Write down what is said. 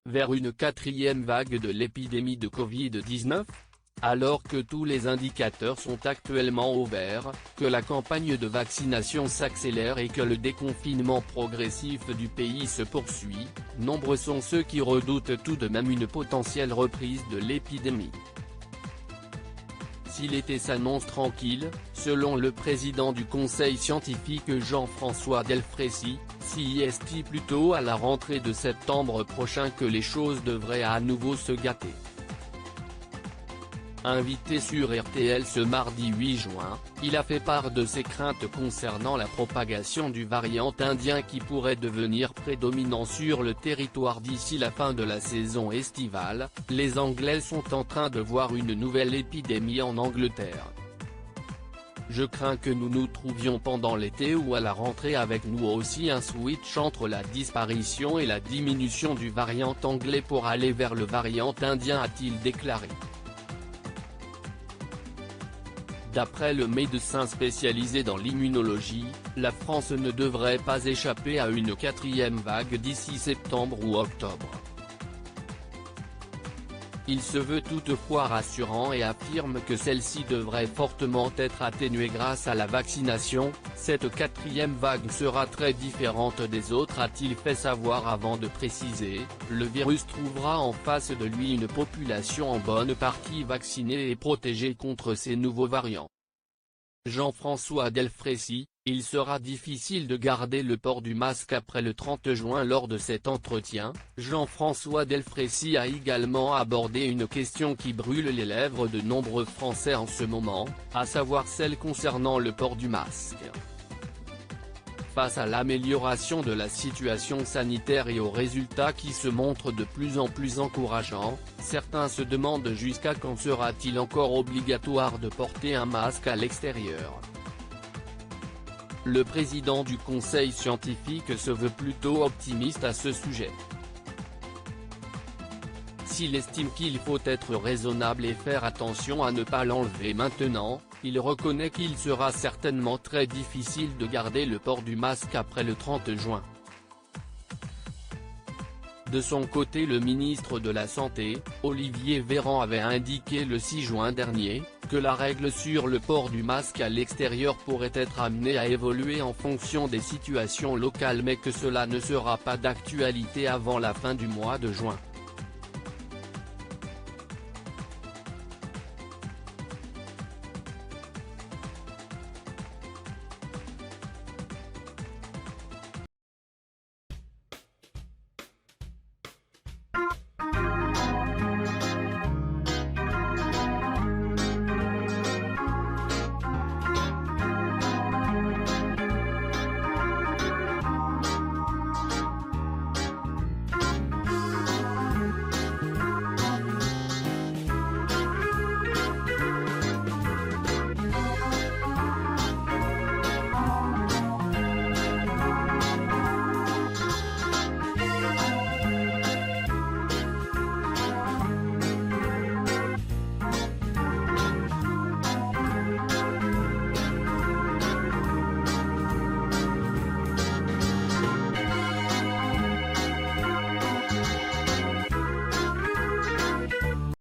vers une quatrième vague de l'épidémie de Covid-19 ? Alors que tous les indicateurs sont actuellement au vert, que la campagne de vaccination s'accélère et que le déconfinement progressif du pays se poursuit, nombreux sont ceux qui redoutent tout de même une potentielle reprise de l'épidémie. Si l'été s'annonce tranquille, selon le président du conseil scientifique Jean-François Delfraissy, s'y est plutôt à la rentrée de septembre prochain que les choses devraient à nouveau se gâter. Invité sur RTL ce mardi 8 juin, il a fait part de ses craintes concernant la propagation du variant indien qui pourrait devenir prédominant sur le territoire d'ici la fin de la saison estivale. Les Anglais sont en train de voir une nouvelle épidémie en Angleterre. Je crains que nous nous trouvions pendant l'été ou à la rentrée avec nous aussi un switch entre la disparition et la diminution du variant anglais pour aller vers le variant indien, a-t-il déclaré. D'après le médecin spécialisé dans l'immunologie, la France ne devrait pas échapper à une quatrième vague d'ici septembre ou octobre. Il se veut toutefois rassurant et affirme que celle-ci devrait fortement être atténuée grâce à la vaccination. Cette quatrième vague sera très différente des autres, a-t-il fait savoir avant de préciser, le virus trouvera en face de lui une population en bonne partie vaccinée et protégée contre ces nouveaux variants. Jean-François Delfraissy, il sera difficile de garder le port du masque après le 30 juin. Lors de cet entretien, Jean-François Delfraissy a également abordé une question qui brûle les lèvres de nombreux Français en ce moment, à savoir celle concernant le port du masque. Face à l'amélioration de la situation sanitaire et aux résultats qui se montrent de plus en plus encourageants, certains se demandent jusqu'à quand sera-t-il encore obligatoire de porter un masque à l'extérieur. Le président du conseil scientifique se veut plutôt optimiste à ce sujet. S'il estime qu'il faut être raisonnable et faire attention à ne pas l'enlever maintenant, il reconnaît qu'il sera certainement très difficile de garder le port du masque après le 30 juin. De son côté, le ministre de la Santé, Olivier Véran, avait indiqué le 6 juin dernier, que la règle sur le port du masque à l'extérieur pourrait être amenée à évoluer en fonction des situations locales mais que cela ne sera pas d'actualité avant la fin du mois de juin.